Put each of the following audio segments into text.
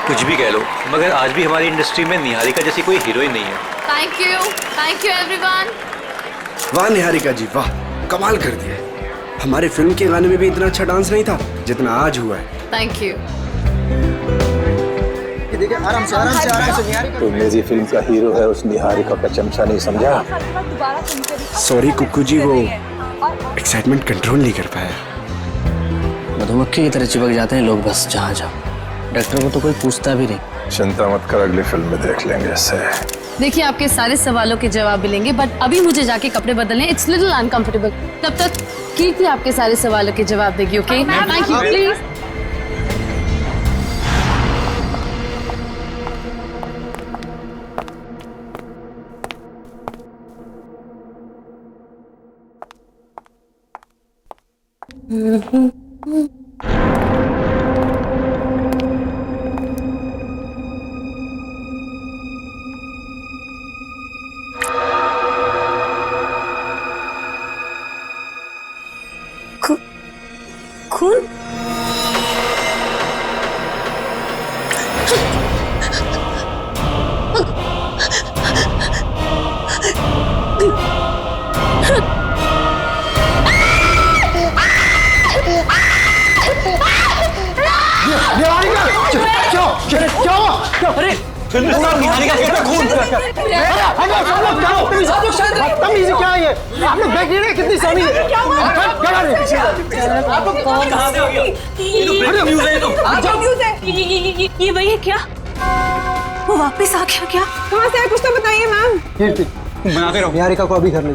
कुछ भी कह लो, मगर आज भी हमारी इंडस्ट्री में निहारिका जैसी कोई हीरोइन नहीं है। Thank you everyone. वाह निहारिका जी वाह, कमाल कर दिया। हमारे फिल्म के गाने में भी इतना अच्छा डांस नहीं था जितना आज हुआ है। Thank you. आराम से निहारिका। तो मेरी फिल्म का हीरो है, उस निहारिका का चमचा नहीं समझा। सॉरी कुक्कू जी, वो एक्साइटमेंट कंट्रोल नहीं कर पाया। मधुमक्खी की तरह चिपक जाते हैं लोग बस जहाँ जाओ। डॉक्टर को तो कोई पूछता भी नहीं। चिंता मत कर, अगली फिल्म में देख लेंगे इससे। देखिए आपके सारे सवालों के जवाब मिलेंगे, बट अभी मुझे जाके कपड़े बदलने, इट्स लिटिल अनकंफर्टेबल। तब तक कीर्ति आपके सारे सवालों के जवाब देगी। Okay thank you please. खून? अरे फिल्म स्टार निहारिका का खून। तमीज़ क्या है ये? आप लोग देख रहे हैं कितनी समी है? ये वही है क्या? वो वापस आ गया क्या? कहाँ से है कुछ तो बताइए मैम। कीर्ति बनाते रहो, निहारिका को अभी घर ले।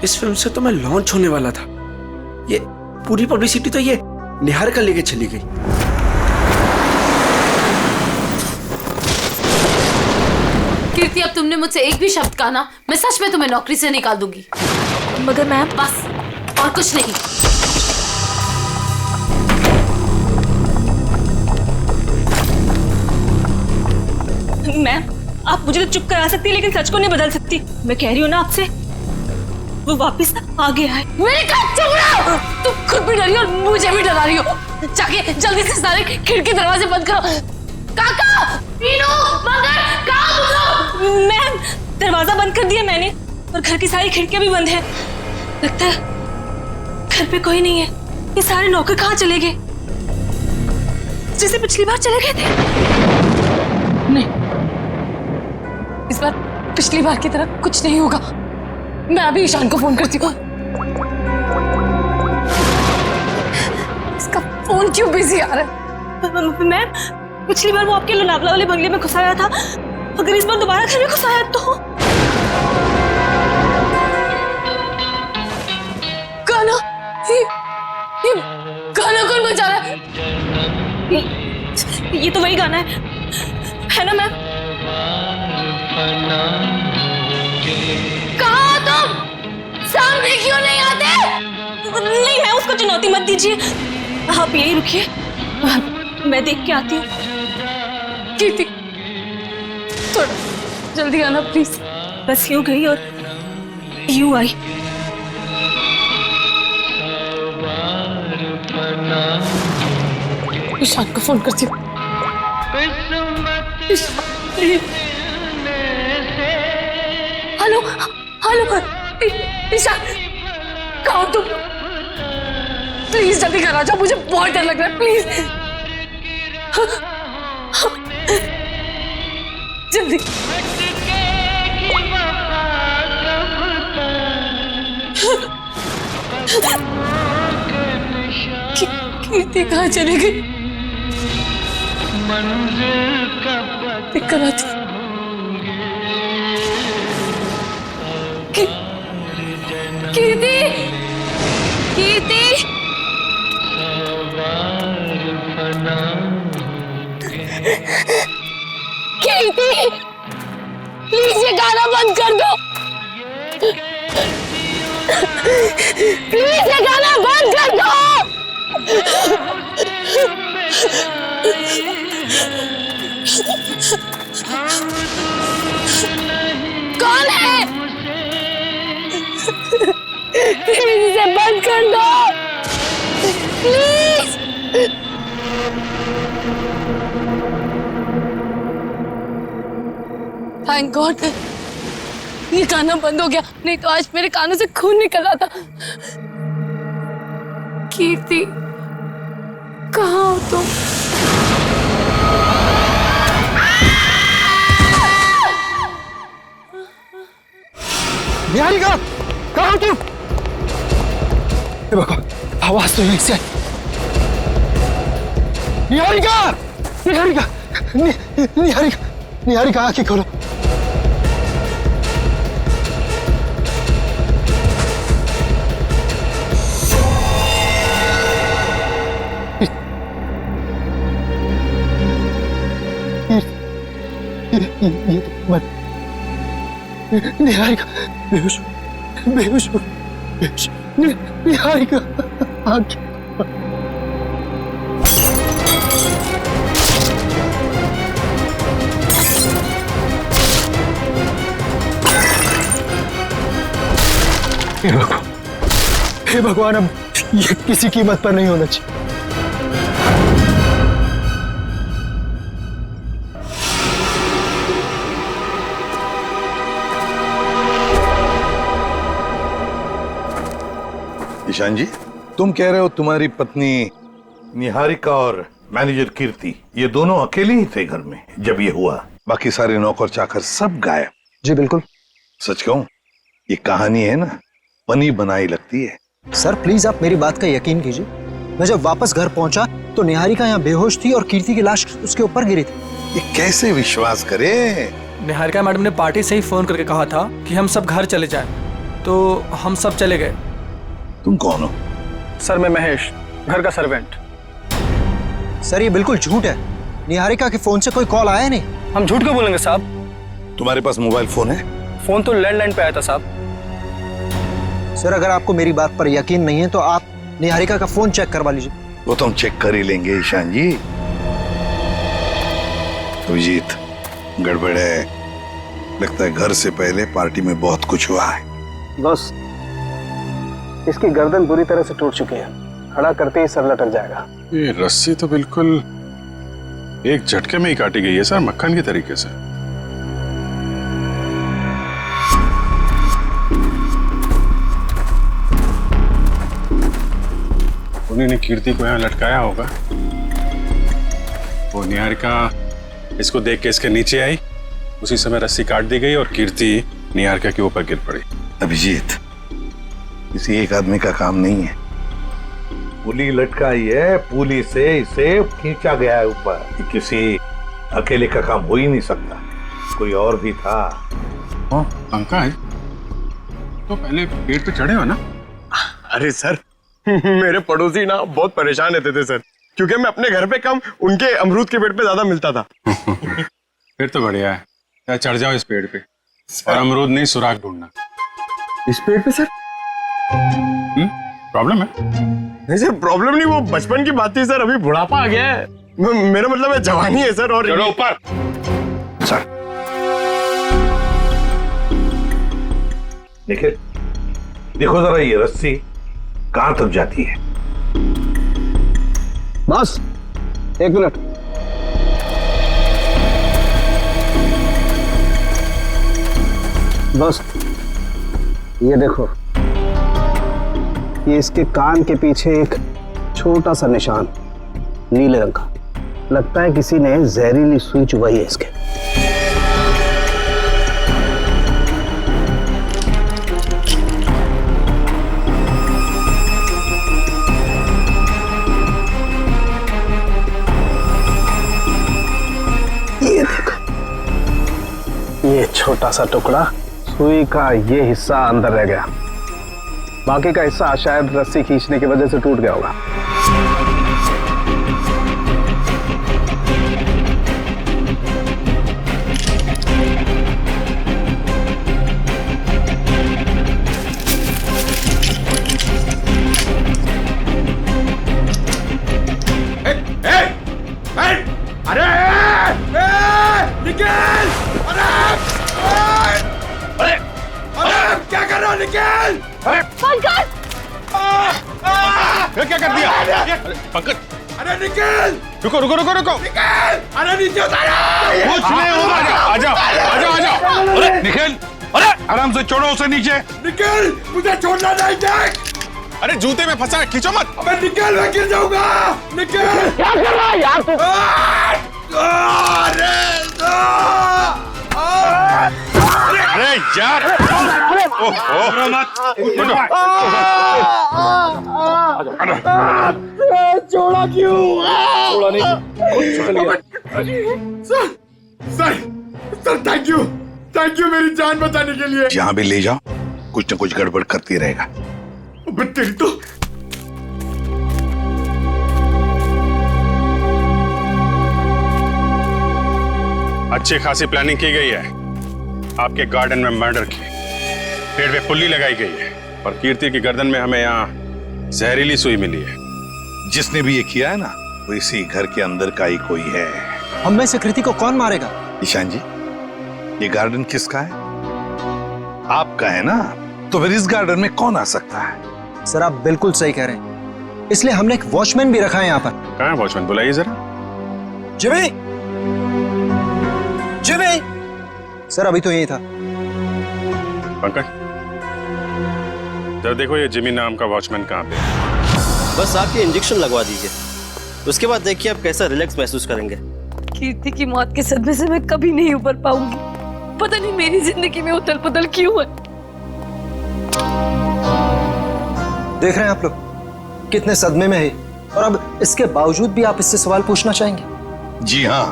इस फिल्म से तो मैं लॉन्च होने वाला था, ये पूरी पब्लिसिटी तो ये निहारिका लेके चली गई। कीर्ति अब तुमने मुझसे एक भी शब्द कहा ना, मैं सच में तुम्हें नौकरी से निकाल दूंगी। मगर मैम बस और कुछ नहीं। मैम आप मुझे तो चुप करा सकती है लेकिन सच को नहीं बदल सकती। मैं कह रही हूँ ना आपसे, वो वापस आ गया है। मेरे कब चुप रहो, तुम खुद भी डरी और मुझे भी डरा रही हो। जाके जल्दी से सारे खिड़की दरवाजे बंद करो। काका, मीनू, मगर, कहाँ तुम लोग? मैम दरवाजा बंद कर दिया मैंने और घर की सारी खिड़कियां भी बंद है। लगता है घर पे कोई नहीं है। ये सारे नौकर कहाँ चले गए? जैसे पिछली बार चले गए थे। नहीं, इस बार पिछली बार की तरह कुछ नहीं होगा। मैं अभी ईशान को फोन करती हूँ। इसका फोन क्यों बिजी आ रहा है? मैम पिछली बार वो आपके लोनावला वाले बंगले में घुसाया था, अगर इस बार दोबारा घर में घुसाया तो? गाना, ये गाना कौन बजा रहा है? ये तो वही गाना है ना मैम? कहाँ हो तुम? सामने क्यों नहीं आते? नहीं मैं उसको चुनौती मत दीजिए, आप यही रुकिए, मैं देख के आती हूँ। कीर्ति थोड़ा जल्दी आना प्लीज। बस यूं गई और यूं आई। ईशान को फोन करती हूँ। हेलो हेलो ईशान, कहाँ हो तुम? प्लीज जल्दी घर आ जाओ, मुझे बहुत डर लग रहा है। प्लीज जल्दी। कीर्ति कहाँ चली गई? पिक कराती। कीर्ति, कीर्ति, कीर्ति, प्लीज ये गाना बंद कर दो। प्लीज ये गाना बंद कर दो। कौन है? Stand up! Please! Thank God! ये गाना बंद हो गया, नहीं तो आज मेरे कानों से खून निकल आता। कीर्ति, कहाँ हो तुम? निहारिका, कहाँ हो तुम? देखो, आवाज तो यहीं से आई। निहारिका, निहारिका, निहारिका, निहारिका, आंखें खोलो। ये तो मत। निहारिका बेहोश बेहोश बेहोश। निहारिका आंखें हे भगवान, अब ये किसी कीमत पर नहीं होना चाहिए। ईशान जी, तुम कह रहे हो तुम्हारी पत्नी निहारिका और मैनेजर कीर्ति ये दोनों अकेले ही थे घर में जब ये हुआ, बाकी सारे नौकर चाकर सब गायब? जी बिल्कुल। सच कहूं, ये कहानी है ना, बनी बनाई लगती है। सर प्लीज आप मेरी बात का यकीन कीजिए। मैं जब वापस घर पहुंचा तो निहारिका यहाँ बेहोश थी और कीर्ति की लाश उसके ऊपर गिरी थी। ये कैसे विश्वास करे? निहारिका मैडम ने पार्टी से ही फोन करके कहा था कि हम सब घर चले जाएं, तो हम सब चले गए। तुम कौन हो? सर मैं महेश, घर का सर्वेंट। सर ये बिल्कुल झूठ है। निहारिका के फोन से कोई कॉल आया नहीं। हम झूठ क्यों बोलेंगे साहब? तुम्हारे पास मोबाइल फोन है? फोन तो लैंडलाइन पे आया था साहब। सर अगर आपको मेरी बात पर यकीन नहीं है तो आप निहारिका का फोन चेक करवा लीजिए। वो तो हम चेक कर ही लेंगे ईशान जी। अभिजीत, गड़बड़ है, लगता है घर से पहले पार्टी में बहुत कुछ हुआ है। बस इसकी गर्दन बुरी तरह से टूट चुकी है, खड़ा करते ही सर लटक जाएगा। ये रस्सी तो बिल्कुल एक झटके में ही काटी गई है सर, मक्खन के तरीके से। उन्होंने कीर्ति को यहाँ लटकाया होगा। वो निहारिका इसको देख के इसके नीचे आई, उसी समय रस्सी काट दी गई और कीर्ति निहारिका के ऊपर गिर पड़ी। अभिजीत, किसी एक आदमी का काम नहीं है। पुली लटकाई है, पुली से इसे खींचा गया है ऊपर। ये किसी अकेले का काम हो ही नहीं सकता, कोई और भी था। पंकज, तो पहले पेड़ पे चढ़े हो ना? अरे सर मेरे पड़ोसी ना बहुत परेशान रहते थे सर, क्योंकि मैं अपने घर पे कम उनके अमरूद के पेड़ पे ज्यादा मिलता था। फिर तो बढ़िया है, या चढ़ जाओ इस पेड़ पे और अमरूद नहीं सुराग ढूंढना। इस पेड़ पे सर? प्रॉब्लम है? नहीं सर प्रॉब्लम नहीं, वो बचपन की बात थी सर, अभी बुढ़ापा आ गया है। मेरा मतलब है जवानी है सर। और चलो ऊपर। सर देखिए, देखो जरा ये रस्सी कहां तक जाती है। बस एक मिनट। बस ये देखो, ये इसके कान के पीछे एक छोटा सा निशान नीले रंग का, लगता है किसी ने जहरीली सुई चुभाई है इसके। ये देखो, ये छोटा सा टुकड़ा, सुई का ये हिस्सा अंदर रह गया, बाकी का हिस्सा शायद रस्सी खींचने की वजह से टूट गया होगा। पंकज! पंकज, अरे निकल, रुको रुको रुको रुको। निकल, अरे नीचे उतारो। कुछ नहीं होगा, आ जाओ आ जाओ आ जाओ। अरे निकल, अरे आराम से छोड़ो उसे नीचे। निकल, मुझे छोड़ना नहीं, देख। अरे जूते में फंसा है, खींचो मत। अबे निकल, मैं गिर जाऊंगा। निकल। क्या कर रहा है यार तू? अरे यार, ओहो मत। छोड़ा क्यों? छोड़ा नहीं। सर थैंक यू मेरी जान बचाने के लिए। जहाँ भी ले जाओ कुछ न कुछ गड़बड़ करती रहेगा। तेरी तो अच्छी खासी प्लानिंग की गई है। आपके गार्डन में मर्डर की, पेड़ पे पुल्ली लगाई गई है और कीर्ति की गर्दन में हमें यहाँ जहरीली सुई मिली है। जिसने भी ये किया है ना, वो इसी घर के अंदर का ही कोई है। हम में से कृति को कौन मारेगा? ईशान जी, ये गार्डन किसका है? आपका है ना, तो फिर इस गार्डन में कौन आ सकता है? सर आप बिल्कुल सही कह रहे हैं, इसलिए हमने एक वॉचमैन भी रखा है यहाँ पर। कहाँ है वॉचमैन, बुलाइए जरा। Jimmy, Jimmy. सर अभी तो यही था। पंकज, जरा देखो ये जिमी नाम का वॉचमैन कहाँ पे है। बस आके इंजेक्शन लगवा दीजिए, उसके बाद देखिए आप कैसा रिलैक्स महसूस करेंगे। कीर्ति की मौत के सदमे से मैं कभी नहीं उबर पाऊंगी। पता नहीं मेरी जिंदगी में उथल पुथल क्यों है। देख रहे हैं आप लोग कितने सदमे में है, और अब इसके बावजूद भी आप इससे सवाल पूछना चाहेंगे? जी हाँ,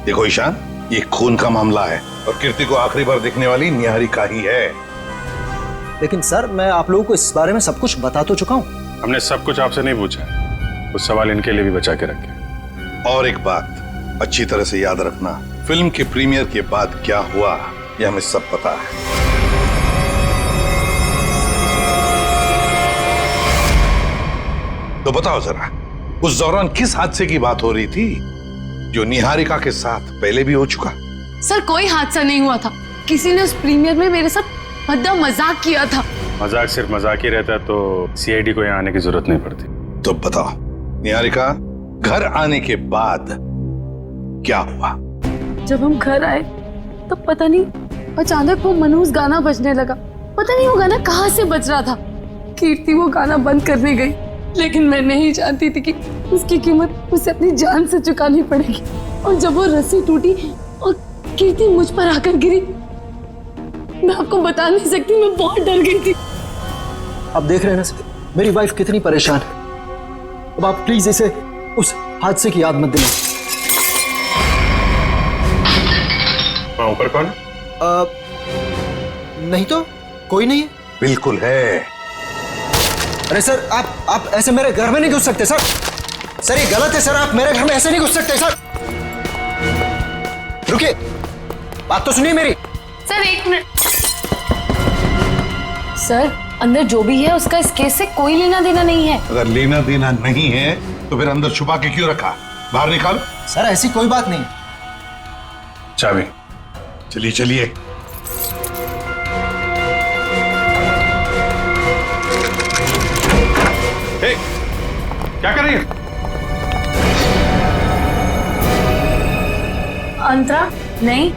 देखो ईशान, ये खून का मामला है और कीर्ति को आखिरी बार देखने वाली निहारिका ही है। लेकिन सर मैं आप लोगों को इस बारे में सब कुछ बता तो चुका हूँ। हमने सब कुछ आपसे नहीं पूछा है, कुछ सवाल इनके लिए भी बचा के रखे। और एक बात अच्छी तरह से याद रखना, फिल्म के प्रीमियर के बाद क्या हुआ ये हमें सब पता है। तो बताओ जरा, उस दौरान किस हादसे की बात हो रही थी जो निहारिका के साथ पहले भी हो चुका? सर कोई हादसा नहीं हुआ था, किसी ने उस प्रीमियर में मेरे साथ भद्दा मजाक किया था। मजाक सिर्फ मजाक ही रहता तो सीआईडी को यहाँ आने की जरूरत नहीं पड़ती। तो बताओ निहारिका, घर आने के बाद क्या हुआ? जब हम घर आए तो पता नहीं अचानक वो मनहूस गाना बजने लगा। पता नहीं वो गाना कहाँ से बज रहा था। कीर्ति वो गाना बंद करने गई, लेकिन मैं नहीं जानती थी कि उसकी कीमत उसे अपनी जान से चुकानी पड़ेगी। और जब वो रस्सी टूटी और कीर्ति मुझ पर आकर गिरी, मैं आपको बता नहीं सकती, मैं बहुत डर गई थी। अब देख रहे हैं ना सर, मेरी वाइफ कितनी परेशान है। अब आप प्लीज इसे उस हादसे की याद मत दिलाएं। ऊपर कौन? नहीं तो कोई नहीं है। बिल्कुल है। अरे सर आप ऐसे मेरे घर में नहीं घुस सकते सर। सर ये गलत है सर, आप मेरे घर में ऐसे नहीं घुस सकते सर। रुकिए, बात तो सुनिए मेरी। सर एक मिनट। सर अंदर जो भी है उसका इस केस से कोई लेना देना नहीं है। अगर लेना देना नहीं है तो फिर अंदर छुपा के क्यों रखा? बाहर निकालो। सर ऐसी कोई बात नहीं। चाबी। चलिए चलिए। क्या कर रही है? अंतरा नहीं,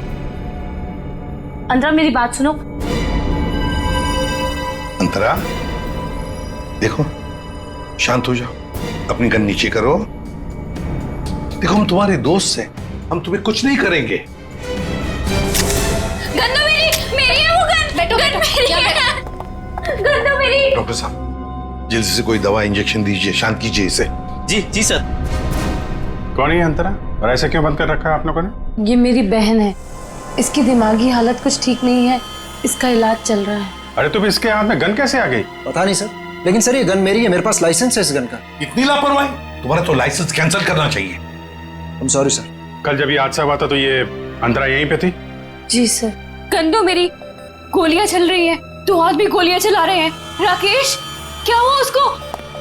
अंतरा मेरी बात सुनो। अंतरा देखो, शांत हो जाओ, अपनी गन नीचे करो। देखो हम तुम्हारे दोस्त हैं, हम तुम्हें कुछ नहीं करेंगे। गन तो मेरी है वो गन। बैठो गन मेरी है। गन तो मेरी। डॉक्टर साहब जल्दी से कोई दवा इंजेक्शन दीजिए, शांत कीजिए इसे। जी जी सर। कौन है अंतरा, और ऐसे क्यों बंद कर रखा है आप लोगों ने? ये मेरी बहन है, इसकी दिमागी हालत कुछ ठीक नहीं है, इसका इलाज चल रहा है। अरे तो इसके हाथ में गन कैसे आ गई? पता नहीं सर, लेकिन सर ये गन मेरी है, मेरे पास लाइसेंस है इस गन का। इतनी लापरवाही, तुम्हारा तो लाइसेंस कैंसिल करना चाहिए। I'm sorry sir. कल जब ये हादसा हुआ था तो ये अंतरा यहीं पे थी? जी सर। गन तो मेरी, गोलियां चल रही है, दो आदमी गोलियां चला रहे हैं। राकेश क्या हुआ उसको?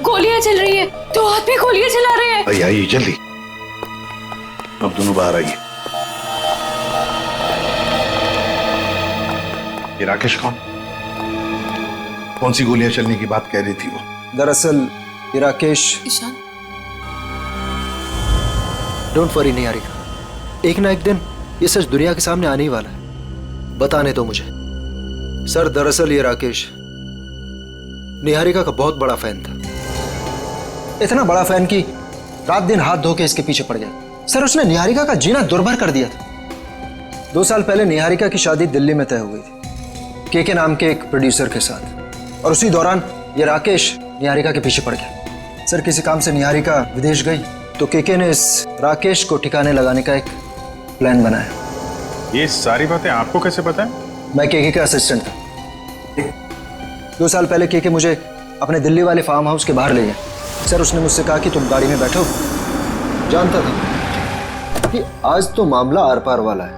गोलियां चल रही है, दो आदमी गोलियां चला रहे हैं। आइए जल्दी, अब दोनों बाहर आइए। ये राकेश कौन सी गोलियां चलने की बात कह रही थी वो? दरअसल ये राकेश ईशान डोंट वरी निहारिका, एक ना एक दिन ये सच दुनिया के सामने आने ही वाला है। बताने दो मुझे। सर दरअसल ये राकेश निहारिका का बहुत बड़ा फैन था, इतना बड़ा फैन कि रात दिन हाथ धो के इसके पीछे पड़ गया। सर उसने निहारिका का जीना दुर्भर कर दिया था। 2 साल पहले निहारिका की शादी दिल्ली में तय हो गई थी के नाम के एक प्रोड्यूसर के साथ, और उसी दौरान ये राकेश निहारिका के पीछे पड़ गया। सर किसी काम से निहारिका विदेश गई तो के ने इस राकेश को ठिकाने लगाने का एक प्लान बनाया। ये सारी बातें आपको कैसे पता है? मैं के का असिस्टेंट था। 2 साल पहले के मुझे अपने दिल्ली वाले फार्म हाउस के बाहर ले गया। सर उसने मुझसे कहा कि तुम गाड़ी में बैठो। जानता था कि आज तो मामला आर पार वाला है,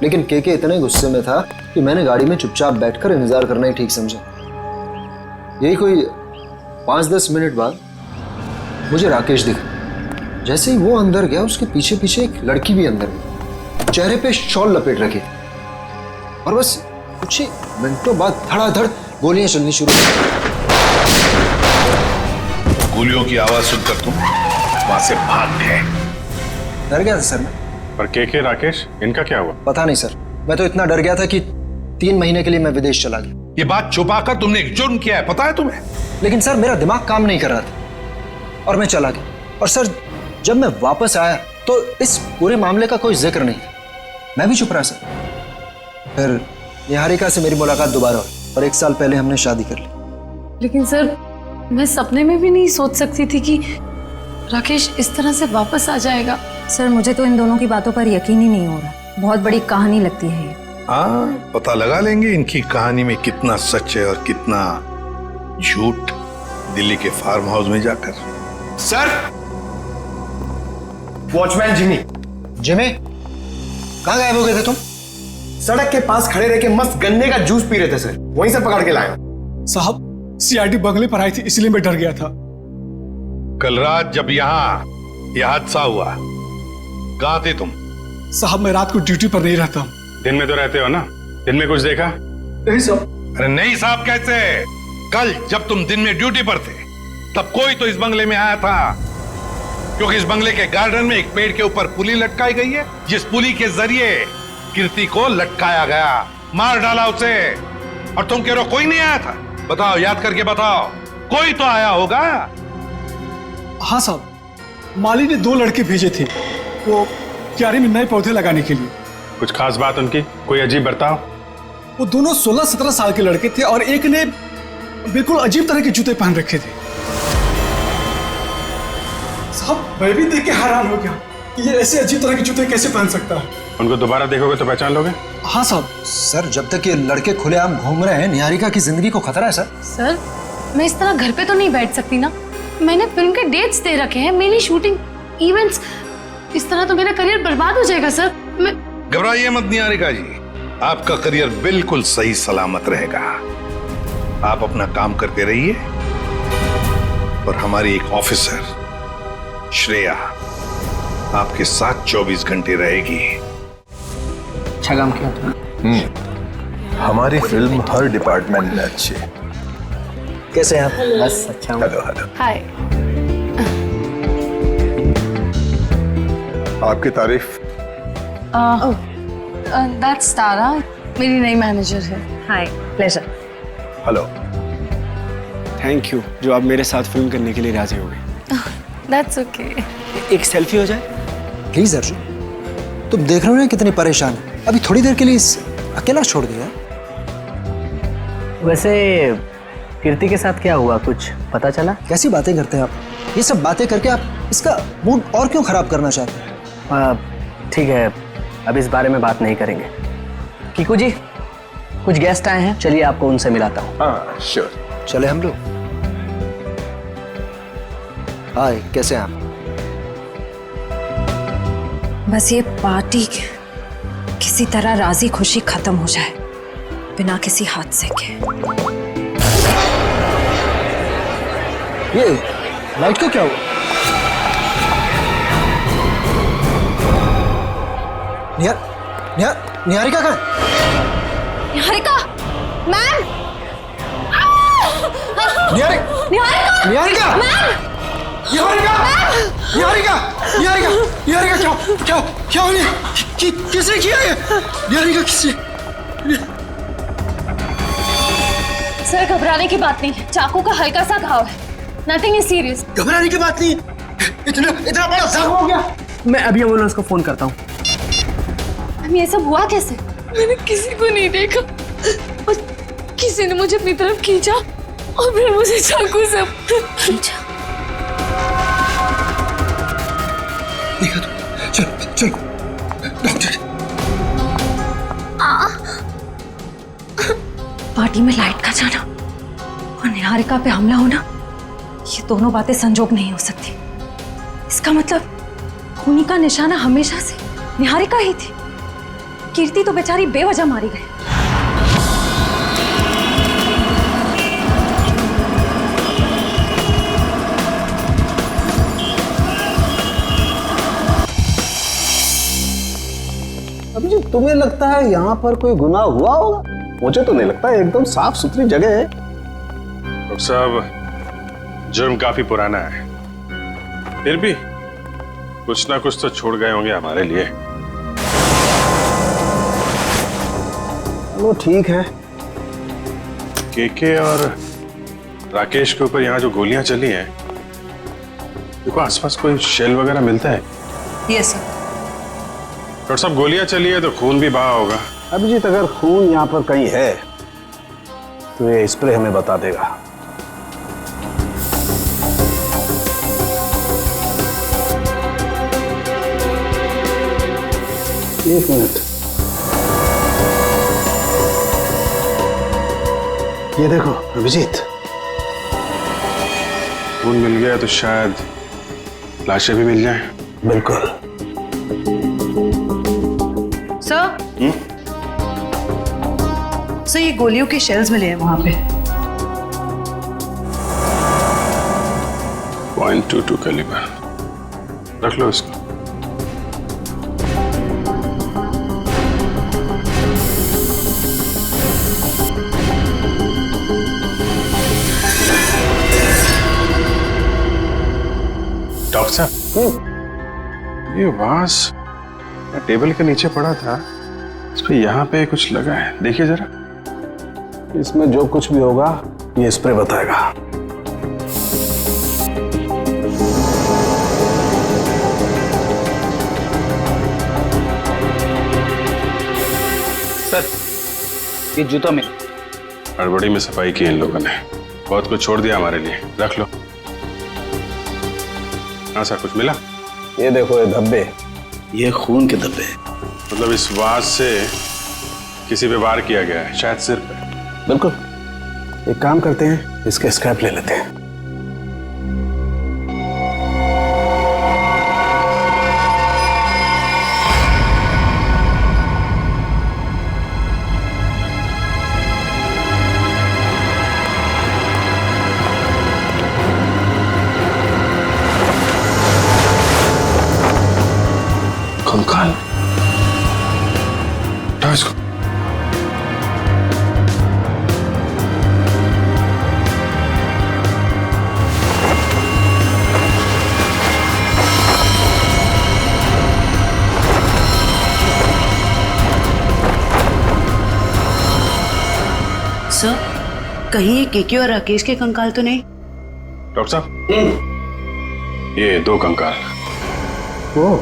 लेकिन के इतने गुस्से में था कि मैंने गाड़ी में चुपचाप बैठकर इंतजार करना ही ठीक समझा। यही कोई 5-10 मिनट बाद मुझे राकेश दिखा। जैसे ही वो अंदर गया उसके पीछे पीछे एक लड़की भी अंदर गई, चेहरे पे शॉल लपेट रखी और बस कुछ ही मिनटों बाद धड़ाधड़ गोलियां चलनी शुरू हो। गोलियों की आवाज सुनकर तुम वहां से भाग गए। डर गया था सर मैं। पर के राकेश इनका क्या हुआ? पता नहीं सर, मैं तो इतना डर गया था कि 3 महीने के लिए मैं विदेश चला गया। ये बात छुपाकर तुमने एक जुर्म किया है, पता है तुम्हें? लेकिन सर मेरा दिमाग काम नहीं कर रहा था और मैं चला गया। और सर जब मैं वापस आया तो इस पूरे मामले का कोई जिक्र नहीं था। मैं भी चुप रहा सर। फिर निहारिका से मेरी मुलाकात दोबारा हुई और 1 साल पहले हमने शादी कर ली। लेकिन सर मैं सपने में भी नहीं सोच सकती थी कि राकेश इस तरह से वापस आ जाएगा। सर मुझे तो इन दोनों की बातों पर यकीन ही नहीं हो रहा। बहुत बड़ी कहानी लगती है ये। हाँ, पता लगा लेंगे इनकी कहानी में कितना सच है और कितना झूठ दिल्ली के फार्म हाउस में जाकर। Sir, watchman Jimmy. जिमी, कहाँ गायब हो गए थे तुम? सड़क के पास खड़े रह के मस्त गन्ने का जूस पी रहे थे सर, वहीं से पकड़ के लाए। साहब सीआईडी बंगले पर आई थी इसलिए मैं डर गया था। कल रात जब यहाँ यह हादसा हुआ कहाँ थे तुम? साहब मैं रात को ड्यूटी पर नहीं रहता। दिन में तो रहते हो ना? दिन में कुछ देखा? नहीं साहब। अरे नहीं साहब कैसे? कल जब तुम दिन में ड्यूटी पर थे तब कोई तो इस बंगले में आया था, क्योंकि इस बंगले के गार्डन में एक पेड़ के ऊपर पुली लटकाई गई है, जिस पुली के जरिए कीर्ति को लटकाया गया, मार डाला उसे। और तुम कह रहे हो कोई नहीं आया था? बताओ, याद करके बताओ, कोई तो आया होगा। हाँ साहब, माली ने 2 लड़के भेजे थे वो क्यारी में नए पौधे लगाने के लिए। कुछ खास बात उनकी? कोई अजीब बर्ताव? वो दोनों 16-17 साल के लड़के थे और एक ने बिल्कुल अजीब तरह के जूते पहन रखे थे। साहब मैं भी देख के हैरान हो गया, ये ऐसे अजीब तरह के जूते कैसे पहन सकता है। उनको दोबारा देखोगे तो पहचान लोगे? हाँ साहब। सर जब तक ये लड़के खुलेआम घूम रहे हैं निहारिका की जिंदगी को खतरा है सर। सर मैं इस तरह घर पे तो नहीं बैठ सकती ना। मैंने फिल्म के डेट्स दे रखे हैं, मेरी शूटिंग, इवेंट्स। इस तरह तो मेरा करियर बर्बाद हो जाएगा सर। मैं घबराइए मत निहारिका जी, आपका करियर बिल्कुल सही सलामत रहेगा। आप अपना काम करते रहिए और हमारी एक ऑफिसर श्रेया आपके साथ 24 घंटे रहेगी। अच्छा काम किया तुमने। हमारी फिल्म हर डिपार्टमेंट में अच्छी है। कैसे हैं आप? बस अच्छा हूँ। Hello hello. हाय। आपकी तारीफ। दैट्स तारा, मेरी नई मैनेजर है। Hi, pleasure. Hello. Thank you जो आप मेरे साथ फिल्म करने के लिए राजी हो गए। That's okay. एक सेल्फी हो जाए प्लीज अर्जुन, तुम देख रहे हो ना कितनी परेशान है। अभी थोड़ी देर के लिए अकेला छोड़ दिया। वैसे कीर्ति के साथ क्या हुआ, कुछ पता चला? कैसी बातें करते हैं आप? ये सब बातें करके आप इसका मूड और क्यों खराब करना चाहते हैं? ठीक है, अब इस बारे में बात नहीं करेंगे। कीकू जी, कुछ गेस्ट आए हैं, चलिए आपको उनसे मिलाता हूँ। हाँ श्योर। चले हम लोग। हाय, कैसे हैं आप? बस ये पार्टी किसी तरह राजी खुशी खत्म हो जाए बिना किसी हादसे के। ये लाइट को क्या हुआ? निहारिका कहाँ है? निहारिका मैम। निहारिका निहारिका निहारिका मैम। निहारिका निहारिका निहारिका निहारिका क्या हो गया? किसने किया ये? निहारिका किसने? सर घबराने की बात नहीं, चाकू का हल्का सा घाव है, नथिंग इज सीरियस। घबराने की बात नहीं, इतना बड़ा जख्म हो गया। मैं अभी एम्बुलेंस को फोन करता हूँ। ये सब हुआ कैसे? मैंने किसी को नहीं देखा और किसी ने मुझे अपनी तरफ खींचा और फिर मुझे चाकू से खींचा। देखा तो चल डॉक्टर। पार्टी में लाइट का जाना और निहारिका पे हमला होना, ये दोनों बातें संजोग नहीं हो सकती। इसका मतलब खूनी का निशाना हमेशा से निहारिका ही थी। कीर्ति तो बेचारी बेवजह मारी गई। अभिजीत, तुम्हें लगता है यहाँ पर कोई गुनाह हुआ होगा? मुझे तो नहीं लगता, एकदम साफ सुथरी जगह है। डॉक्टर साहब, जुर्म काफी पुराना है, फिर भी कुछ ना कुछ तो छोड़ गए होंगे हमारे लिए। वो ठीक है। केके और राकेश के ऊपर यहाँ जो गोलियां चली हैं, देखो आसपास कोई शेल वगैरह मिलता है? Yes sir. डॉक्टर साहब, गोलियां चली है तो खून भी बहा होगा। अभिजीत, अगर खून यहाँ पर कहीं है तो ये स्प्रे हमें बता देगा। एक मिनट, ये देखो अभिजीत, खून मिल गया तो शायद लाशें भी मिल जाएं। बिल्कुल। सर ये गोलियों के शेल्स मिले हैं वहां पे। .22 कैलिबर, रख लो इसको। डॉक्टर साहब, ये वास टेबल के नीचे पड़ा था, इस पे यहाँ पे कुछ लगा है, देखिए जरा। इसमें जो कुछ भी होगा ये स्प्रे बताएगा। सर, ये जूता मिला। हड़बड़ी में सफाई की इन लोगों ने, बहुत कुछ छोड़ दिया हमारे लिए, रख लो। हाँ सर, कुछ मिला? ये देखो, ये धब्बे, ये खून के धब्बे। मतलब इस वास से किसी पे वार किया गया है, शायद सिर पे। बिल्कुल। एक काम करते हैं, इसके स्क्रैप ले लेते हैं। कंकाल, उठाओ इसको। सर, कहीं ये केके और राकेश के कंकाल तो नहीं? डॉक्टर साहब, ये 2 कंकाल। ओह,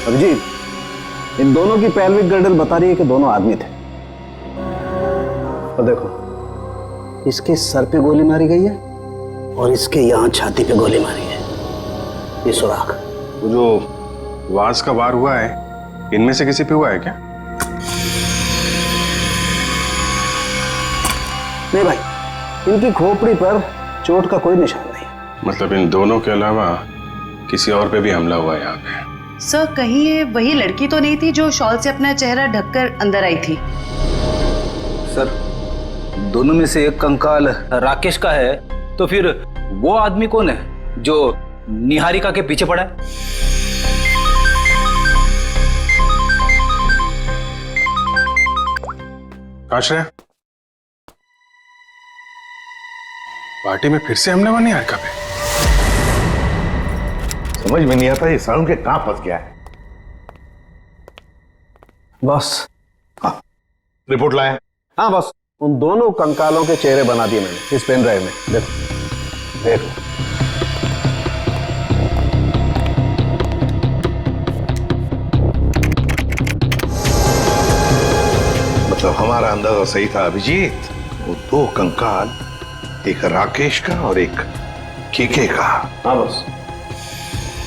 अभिजीत, इन दोनों की पेल्विक गर्डल बता रही है कि दोनों आदमी थे। और देखो, इसके सर पे गोली मारी गई है और इसके यहां छाती पे गोली मारी है। ये सुराख। वो जो वास का वार हुआ है, इनमें से किसी पे हुआ है क्या? नहीं भाई, इनकी खोपड़ी पर चोट का कोई निशान नहीं। मतलब इन दोनों के अलावा किसी और पे भी हमला हुआ है यहाँ पे? सर, कहीं ये वही लड़की तो नहीं थी जो शॉल से अपना चेहरा ढककर अंदर आई थी? सर, दोनों में से एक कंकाल राकेश का है, तो फिर वो आदमी कौन है जो निहारिका के पीछे पड़ा है। आश्रय, पार्टी में फिर से हमने वो निहारिका पे। समझ में नहीं आता ये सारुण के कहां फंस गया है। बॉस। हाँ, रिपोर्ट लाया? हाँ बॉस, उन दोनों कंकालों के चेहरे बना दिए मैंने इस पेन ड्राइव में। देखो देखो। मतलब हमारा अंदाजा सही था अभिजीत। वो दो कंकाल, एक राकेश का और एक केके का। हाँ बॉस,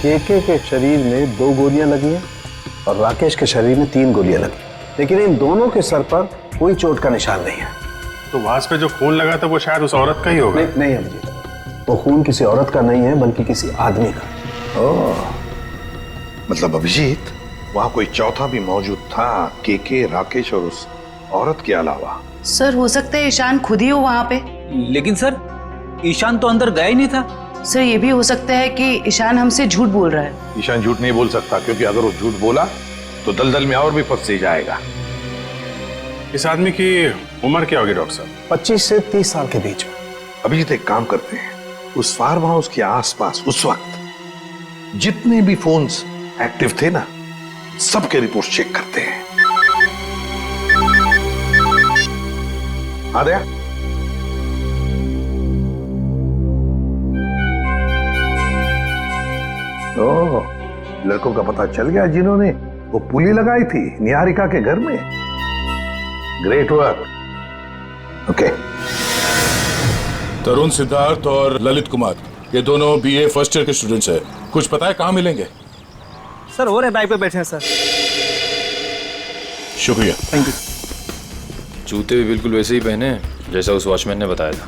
केके के शरीर में 2 गोलियां लगी हैं और राकेश के शरीर में 3 गोलियां लगी, लेकिन इन दोनों के सर पर कोई चोट का निशान नहीं है। तो वास पे जो खून लगा था वो शायद उस औरत का ही होगा। नहीं अभिजीत, वो खून किसी औरत का नहीं है बल्कि किसी आदमी का। ओह, मतलब अभिजीत वहां कोई चौथा भी मौजूद था, केके, राकेश और उस औरत के अलावा। सर हो सकता है ईशान खुद ही हो वहाँ पे। लेकिन सर ईशान तो अंदर गया ही नहीं था। सर ये भी हो सकता है कि ईशान हमसे झूठ बोल रहा है। ईशान झूठ नहीं बोल सकता, क्योंकि अगर वो झूठ बोला तो दलदल में और भी फंस जाएगा। इस आदमी की उम्र क्या होगी डॉक्टर साहब? 25 से 30 साल के बीच में। अभिजीत एक काम करते हैं, उस फार्म हाउस के आसपास उस वक्त जितने भी फोन्स एक्टिव थे ना, सबके रिपोर्ट चेक करते हैं। आ गया? ओह, लड़कों का पता चल गया जिन्होंने वो पुली लगाई थी निहारिका के घर में। Great work. ओके। तरुण, सिद्धार्थ और ललित कुमार, ये दोनों बीए फर्स्ट ईयर के स्टूडेंट्स हैं। कुछ पता है कहाँ मिलेंगे? सर हो रहे बाइक पे बैठे हैं सर। शुक्रिया। Thank you. जूते भी बिल्कुल वैसे ही पहने जैसा उस वॉचमैन ने बताया था।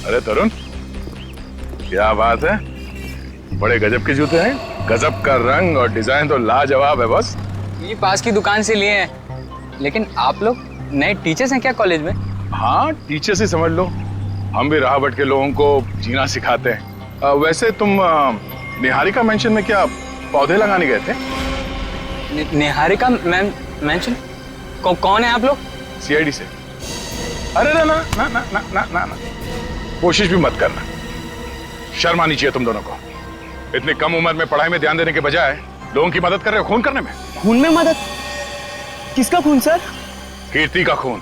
अरे तरुण, क्या बात है, बड़े गजब के जूते हैं। गजब का रंग और डिजाइन तो लाजवाब है बस। ये पास की दुकान से लिए हैं। लेकिन आप लोग नए टीचर्स हैं क्या कॉलेज में? हाँ, टीचर्स ही समझ लो। हम भी राह भटके के लोगों को जीना सिखाते हैं। वैसे तुम निहारिका मेंशन में क्या पौधे लगाने गए थे? निहारिका मेंशन? कौन है आप लोग? सीआईडी से। अरे ना ना ना ना ना ना ना ना, कोशिश भी मत करना। शर्म आनी चाहिए तुम दोनों को। इतनी कम उम्र में पढ़ाई में ध्यान देने के बजाय लोगों की मदद कर रहे हो खून करने में। खून में मदद? किसका खून सर? कीर्ति का खून,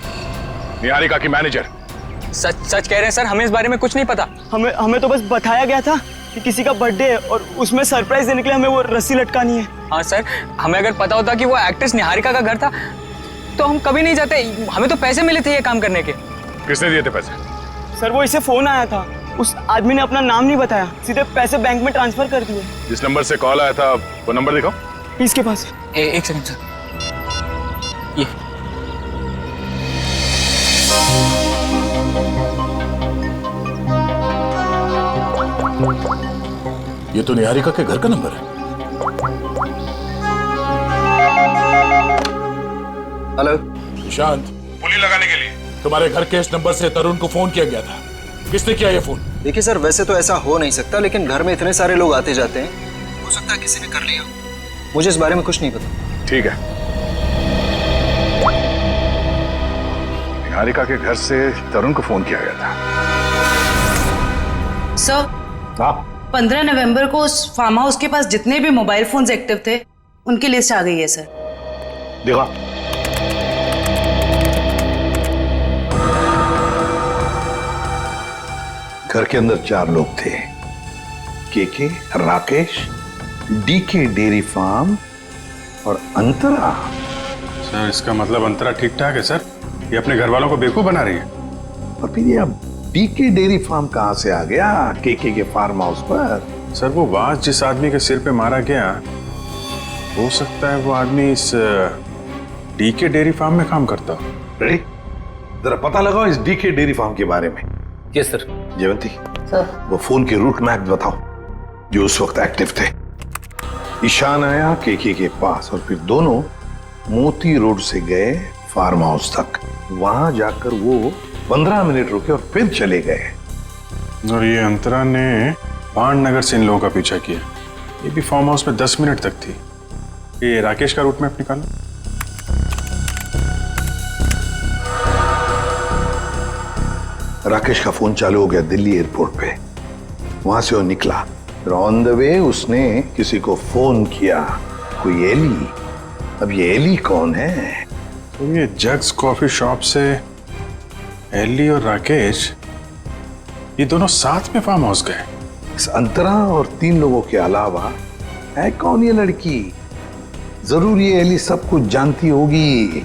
निहारिका की मैनेजर। सच कह रहे हैं सर, हमें इस बारे में कुछ नहीं पता। हमें तो बस बताया गया था कि किसी का बर्थडे है और उसमें सरप्राइज देने के लिए हमें वो रस्सी लटकानी है। हाँ सर, हमें अगर पता होता कि वो एक्ट्रेस निहारिका का घर था तो हम कभी नहीं जाते। हमें तो पैसे मिले थे ये काम करने के। किसने दिए थे पैसे? सर वो इसे फोन आया था, उस आदमी ने अपना नाम नहीं बताया, सीधे पैसे बैंक में ट्रांसफर कर दिए। जिस नंबर से कॉल आया था वो नंबर दिखाओ। इसके पास। एक सेकंड सर, ये ये तो निहारिका के घर का नंबर है। हेलो निशांत, पुली लगाने के लिए तुम्हारे घर के इस नंबर से तरुण को फोन किया गया था। किसने किया ये फोन? देखिए सर, वैसे तो ऐसा हो नहीं सकता, लेकिन घर में इतने सारे लोग आते जाते हैं, हो सकता है किसी ने कर लिया। मुझे इस बारे में कुछ नहीं पता। ठीक है, निहारिका के घर से तरुण को फोन किया गया था। सर, 15 नवंबर को उस फार्म हाउस के पास जितने भी मोबाइल फोन्स एक्टिव थे उनकी लिस्ट आ गई है सर। देखा, घर के अंदर 4 लोग थे, केके, राकेश, डीके डेयरी फार्म और अंतरा। सर इसका मतलब अंतरा ठीक ठाक है सर? ये अपने घर वालों को बेवकूफ बना रही है। और फिर ये अब डीके डेयरी फार्म कहां से आ गया केके के फार्म हाउस पर? सर वो वास जिस आदमी के सिर पे मारा गया, हो सकता है वो आदमी इस डीके डेयरी फार्म में काम करता हो। रेडी, जरा पता लगाओ इस डीके डेयरी फार्म के बारे में। Yes sir. जयवंती सर, वो फोन के रूट मैप बताओ जो उस वक्त एक्टिव थे। ईशान आया केके के पास और फिर दोनों मोती रोड से गए फार्म हाउस तक। वहां जाकर वो 15 मिनट रुके और फिर चले गए। और ये अंतरा ने पान से इन लोगों का पीछा किया। ये भी फार्म हाउस में 10 मिनट तक थी। ये राकेश का रूट मैप निकालो। राकेश का फोन चालू हो गया दिल्ली एयरपोर्ट पे। वहां से वो निकला, फिर ऑन द वे उसने किसी को फोन किया, कोई एली। अब ये एली कौन है? तो ये जग्स कॉफी शॉप से एली और राकेश ये दोनों साथ में फार्म हाउस गए। इस अंतरा और 3 लोगों के अलावा है कौन ये लड़की? जरूर ये एली सब कुछ जानती होगी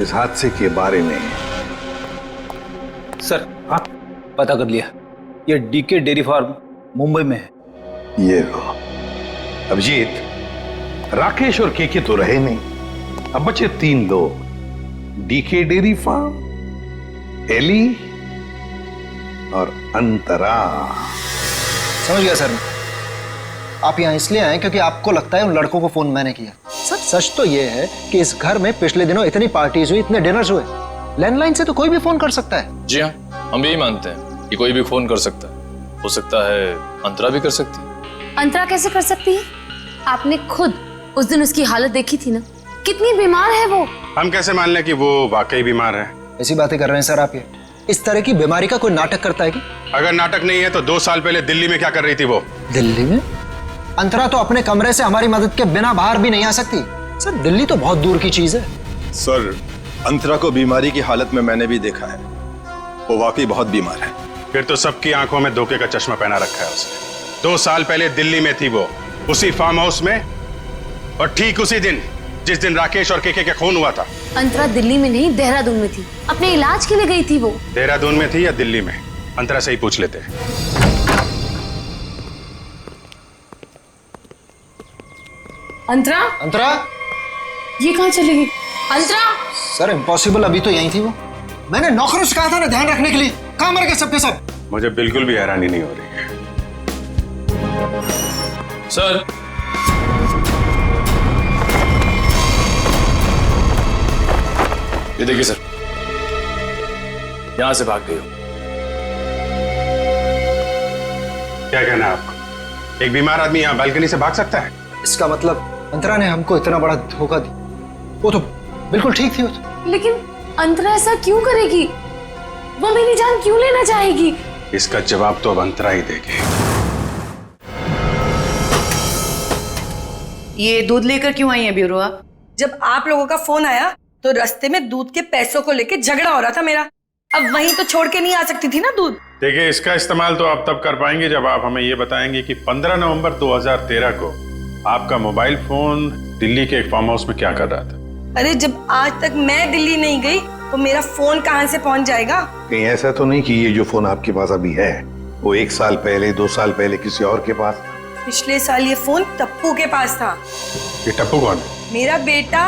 इस हादसे के बारे में। सर हाँ पता कर लिया, ये डीके डेयरी फार्म मुंबई में है। ये लो अभिजीत, राकेश और केके तो रहे नहीं, अब बचे 3 लोग, डीके डेयरी फार्म, एली और अंतरा। समझ गया सर। आप यहाँ इसलिए आए क्योंकि आपको लगता है उन लड़कों को फोन मैंने किया। सच तो ये है कि इस घर में पिछले दिनों इतनी पार्टीज हुई, इतने डिनर्स हुए, लैंडलाइन से तो कोई भी फोन कर सकता है। जी हाँ, हम यही मानते हैं कि कोई भी फोन कर सकता है। हो सकता है अंतरा भी कर सकती है। अंतरा कैसे कर सकती है? आपने खुद उस दिन उसकी हालत देखी थी ना, कितनी बीमार है वो। हम कैसे मान लें कि वो वाकई बीमार है? ऐसी बातें कर रहे हैं सर आप। ये इस तरह की बीमारी का कोई नाटक करता है कि? अगर नाटक नहीं है तो 2 साल पहले दिल्ली में क्या कर रही थी वो? दिल्ली में? अंतरा तो अपने कमरे से हमारी मदद के बिना बाहर भी नहीं आ सकती। सर दिल्ली तो बहुत दूर की चीज है। सर अंतरा को बीमारी की हालत में मैंने भी देखा है, वो वाकई बहुत बीमार है। फिर तो सबकी आंखों में धोखे का चश्मा पहना रखा है उसने। 2 साल पहले दिल्ली में थी वो, उसी फार्म हाउस में, और ठीक उसी दिन जिस दिन राकेश और केके का खून हुआ था। अंतरा दिल्ली में नहीं, देहरादून में थी, अपने इलाज के लिए गई थी वो। देहरादून में थी या दिल्ली में? अंतरा से ही पूछ लेते हैं। अंतरा? अंतरा? ये कहाँ चली गई? अंतरा? सर इम्पॉसिबल, अभी तो यही थी वो। मैंने नौकरों से कहा था ना ध्यान रखने के लिए, कहाँ मर गए सबके सब? मुझे बिल्कुल भी हैरानी नहीं हो रही है। सर ये देखिए सर, यहां से भाग गई हो। क्या कहना है आपको? एक बीमार आदमी यहाँ बालकनी से भाग सकता है? इसका मतलब अंतरा ने हमको इतना बड़ा धोखा दिया। वो तो बिल्कुल ठीक थी वो तो। लेकिन अंतरा ऐसा क्यों करेगी? वो मेरी जान क्यों लेना चाहेगी? इसका जवाब तो अब अंतरा ही देगी। ये दूध लेकर क्यों आई है ब्यूरो? जब आप लोगों का फोन आया तो रास्ते में दूध के पैसों को लेके झगड़ा हो रहा था मेरा। अब वहीं तो छोड़ के नहीं आ सकती थी ना दूध। देखिए, इसका इस्तेमाल तो आप तब कर पाएंगे जब आप हमें ये बताएंगे कि 15 नवंबर 2013 को आपका मोबाइल फोन दिल्ली के एक फार्म हाउस में क्या कर रहा था। अरे जब आज तक मैं दिल्ली नहीं गई तो मेरा फोन कहाँ से पहुंच जाएगा? कहीं ऐसा तो नहीं कि ये जो फोन आपके पास अभी है वो 1 साल पहले 2 साल पहले किसी और के पास? पिछले साल ये फोन टप्पू के पास था। ये टप्पू कौन है? मेरा बेटा।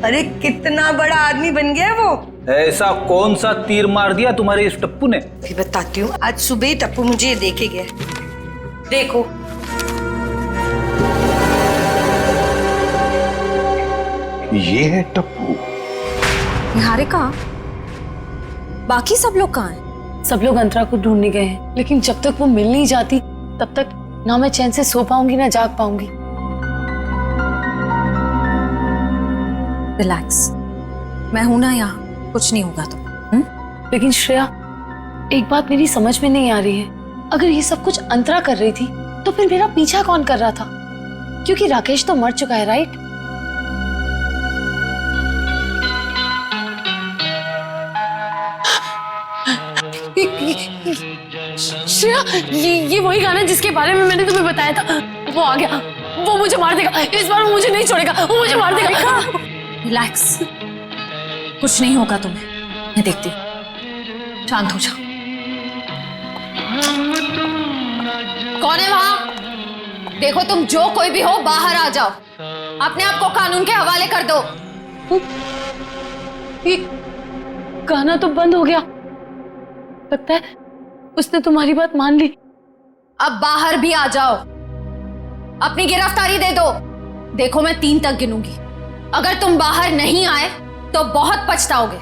अरे कितना बड़ा आदमी बन गया वो। ऐसा कौन सा तीर मार दिया तुम्हारे इस टप्पू ने? भी बताती हूँ। आज सुबह ही टप्पू मुझे ये देखे गया। देखो ये है टप्पू। निहारिका, बाकी सब लोग कहाँ हैं? सब लोग अंतरा को ढूंढने गए हैं, लेकिन जब तक वो मिल नहीं जाती तब तक ना मैं चैन से सो पाऊंगी ना जाग पाऊंगी। रिलैक्स, मैं हूं ना यहाँ, कुछ नहीं होगा तो। लेकिन श्रेया, एक बात मेरी समझ में नहीं आ रही है। अगर ये सब कुछ अंतरा कर रही थी तो फिर मेरा पीछा कौन कर रहा था? क्योंकि राकेश तो मर चुका है, राइट? श्रेया, ये वही गाना जिसके बारे में मैंने तुम्हें बताया था। वो आ गया, वो मुझे मार देगा। इस बार वो मुझे नहीं छोड़ेगा, वो मुझे मार देगा। रिलैक्स, कुछ नहीं होगा तुम्हें, मैं देखती हूँ। शांत हो जाओ। कौन है वहां? देखो, तुम जो कोई भी हो बाहर आ जाओ। अपने आप को कानून के हवाले कर दो। ये गाना तो बंद हो गया। लगता है उसने तुम्हारी बात मान ली। अब बाहर भी आ जाओ, अपनी गिरफ्तारी दे दो। देखो, मैं 3 तक गिनूंगी। अगर तुम बाहर नहीं आए तो बहुत पछताओगे।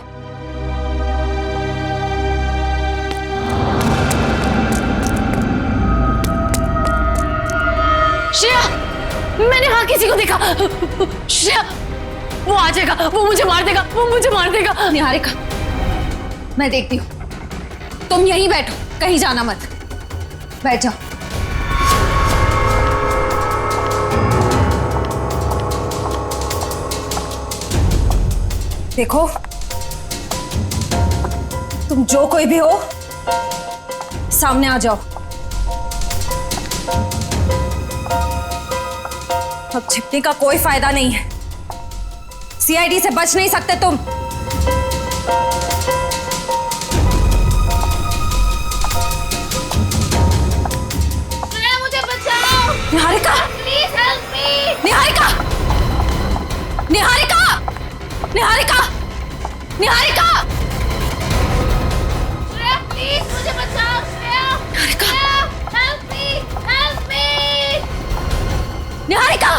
मैंने हाँ किसी को देखा। श्रेया, वो आ जाएगा, वो मुझे मार देगा, वो मुझे मार देगा। निहारिका, मैं देखती हूँ, तुम यहीं बैठो, कहीं जाना मत, बैठ जाओ। देखो, तुम जो कोई भी हो, सामने आ जाओ। अब छिपने का कोई फायदा नहीं है, सीआईडी से बच नहीं सकते तुम। मुझे बचाओ। Niharika, please help me. Niharika, Niharika, Niharika, Niharika, Shreya please मुझे बचाओ। Shreya, help me, help me. Niharika,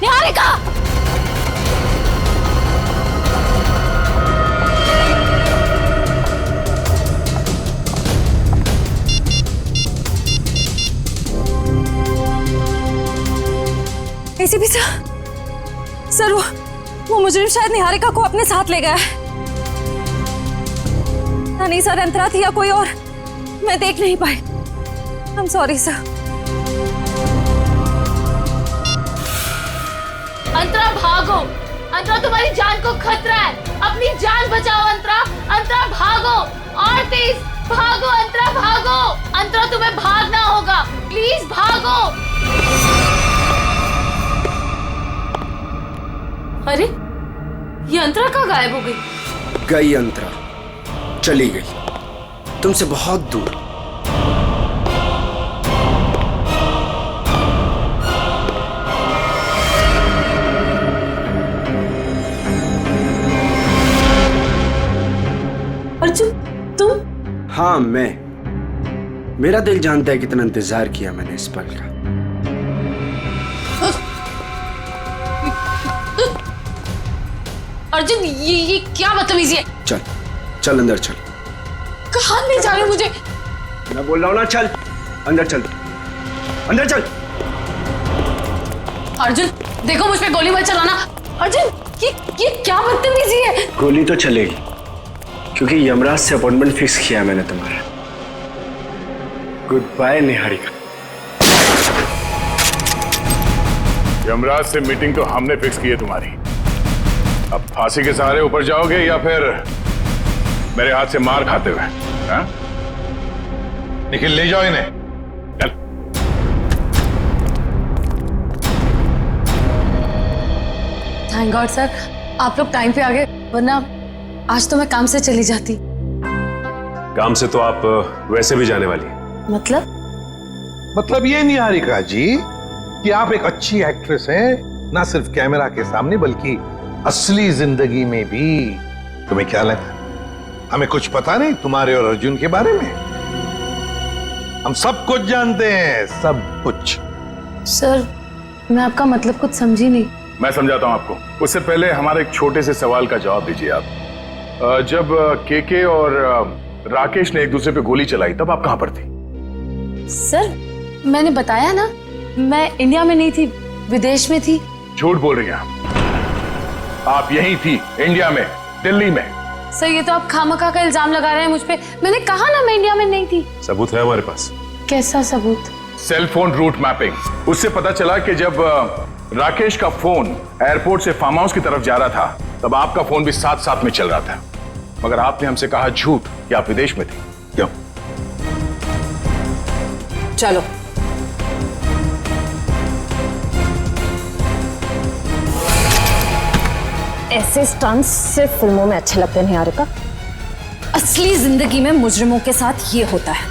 Niharika. ACP sir, वो मुजरिम शायद निहारिका को अपने साथ ले गया है। नहीं सर, अंतरा थी या कोई और, मैं देख नहीं पाई। I am sorry sir. Antara भागो, अंतरा तुम्हारी जान को खतरा है, अपनी जान बचाओ अंतरा। अंतरा भागो, और तेज भागो अंतरा, भागो। अंतरा तुम्हें भागना होगा, प्लीज भागो। अरे ये अंतरा कहाँ गायब हो गई? गई अंतरा, चली गई, तुमसे बहुत दूर। अर्जुन, तुम? हाँ मैं। मेरा दिल जानता है कितना इंतजार किया मैंने इस पल का। अर्जुन, ये क्या बदतमीजी है? चल चल अंदर चल। कहाँ ले जा रहे हो मुझे? मैं बोल रहा हूँ ना, चल अंदर चल, अंदर चल। अर्जुन देखो, मुझ पे गोली मत चलाना। अर्जुन, ये क्या बदतमीजी है? गोली तो चलेगी, क्योंकि यमराज से अपॉइंटमेंट फिक्स किया मैंने तुम्हारा। Good bye Niharika. यमराज से मीटिंग तो हमने फिक्स की है तुम्हारी। अब फांसी के सहारे ऊपर जाओगे या फिर मेरे हाथ से मार खाते हुए? हाँ? निखिल, ले जाओ इन्हें। चल। थैंक गॉड सर, आप लोग टाइम पे आ गए, वरना आज तो मैं काम से चली जाती। काम से तो आप वैसे भी जाने वाली हैं। मतलब ये निहारिका जी कि आप एक अच्छी एक्ट्रेस हैं, ना सिर्फ कैमरा के सामने बल्कि असली जिंदगी में भी। तुम्हें क्या लगा हमें कुछ पता नहीं तुम्हारे और अर्जुन के बारे में? हम सब कुछ जानते हैं, सब कुछ। सर, मैं आपका मतलब कुछ समझी नहीं। मैं समझाता हूं आपको। उससे पहले हमारे एक छोटे से सवाल का जवाब दीजिए आप। जब केके और राकेश ने एक दूसरे पे गोली चलाई, तब आप कहां पर थी? सर, मैंने बताया ना, मैं इंडिया में नहीं थी, विदेश में थी। झूठ बोल रही हैं आप यहीं थी, इंडिया में, दिल्ली में। सर, ये तो आप खामखा का इल्जाम लगा रहे हैं मुझ पे। मैंने कहा ना मैं इंडिया में नहीं थी। सबूत है हमारे पास। कैसा सबूत? Cell phone route mapping. उससे पता चला कि जब राकेश का फोन एयरपोर्ट से फार्म हाउस की तरफ जा रहा था, तब आपका फोन भी साथ साथ में चल रहा था। मगर आपने हमसे कहा झूठ कि आप विदेश में थे। क्यों? चलो। ऐसे स्टंट्स सिर्फ फिल्मों में अच्छे लगते हैं निहारिका। असली जिंदगी में मुजरिमों के साथ ये होता है।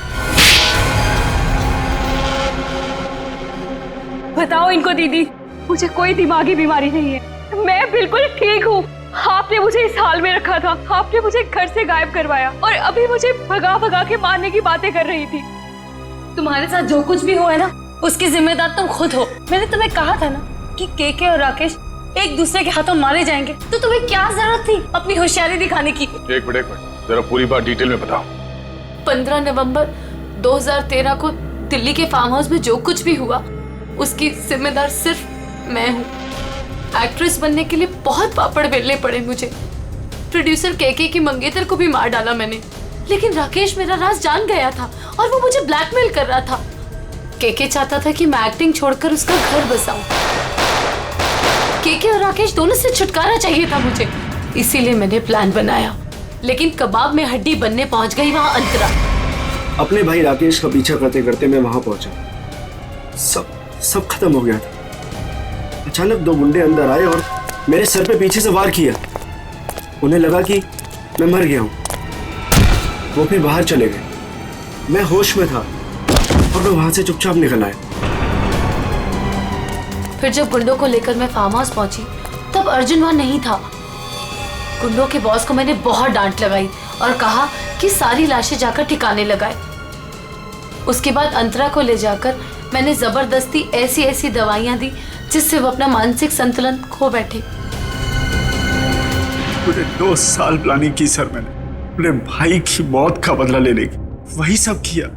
बताओ इनको दीदी, मुझे कोई दिमागी बीमारी नहीं है, मैं बिल्कुल ठीक हूँ। आपने मुझे इस हाल में रखा था, आपने मुझे घर से गायब करवाया और अभी मुझे भगा भगा के मारने की बातें कर रही थी। तुम्हारे साथ जो कुछ भी हुआ है ना, उसकी जिम्मेदार तुम खुद हो। मैंने तुम्हें कहा था ना कि केके और राकेश एक दूसरे के हाथों मारे जाएंगे, तो तुम्हें क्या जरूरत थी अपनी होशियारी दिखाने की? एक मिनट, जरा पूरी बात डिटेल में बताओ। 15 नवंबर 2013 को दिल्ली के फार्म हाउस में जो कुछ भी हुआ उसकी जिम्मेदार सिर्फ मैं हूँ। एक्ट्रेस बनने के लिए बहुत पापड़ बेलने पड़े मुझे। प्रोड्यूसर केके की मंगेतर को भी मार डाला मैंने, लेकिन राकेश मेरा राज जान गया था और वो मुझे ब्लैकमेल कर रहा था। केके चाहता था कि मैं एक्टिंग छोड़कर उसका घर बसाऊं। केके और राकेश दोनों से छुटकारा चाहिए था मुझे, इसीलिए मैंने प्लान बनाया। लेकिन कबाब में हड्डी बनने पहुंच गई वहां अंतरा। अपने भाई राकेश का पीछा करते करते मैं वहां पहुंचा। सब खत्म हो गया था। अचानक 2 गुंडे अंदर आए और मेरे सर पे पीछे से वार किया। उन्हें लगा कि मैं मर गया हूं। वो फिर बाहर चले गए। मैं होश में था और मैं वहां से चुपचाप निकल आया। फिर जब गुंडों को लेकर मैं फार्म हाउस पहुंची तब अर्जुन वहां नहीं था। गुंडों के बॉस को मैंने बहुत डांट लगाई और कहा कि सारी लाशें जाकर ठिकाने लगाए। उसके बाद अंतरा को ले जाकर मैंने जबरदस्ती ऐसी दवाइयां दी जिससे वो अपना मानसिक संतुलन खो बैठे। पूरे 2 साल प्लानिंग की सर मैंने अपने भाई की मौत का बदला लेने की। वही सब किया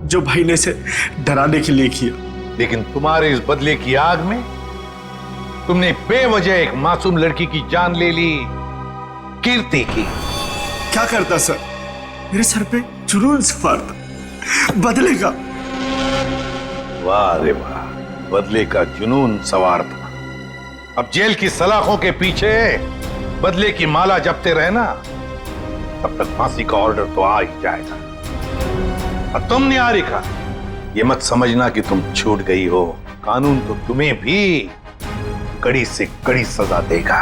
जो भाई ने इसे डराने के लिए किया। लेकिन तुम्हारे इस बदले की आग में तुमने बेवजह एक मासूम लड़की की जान ले ली, कीर्ति की। क्या करता सर? मेरे सर पे जुनून सवार था बदले का। वाह रे वाह, बदले का जुनून सवार था। अब जेल की सलाखों के पीछे बदले की माला जपते रहना, तब तक फांसी का ऑर्डर तो आ ही जाएगा। और तुम निहारिका, ये मत समझना कि तुम छूट गई हो। कानून तो तुम्हें भी कड़ी से कड़ी सजा देगा।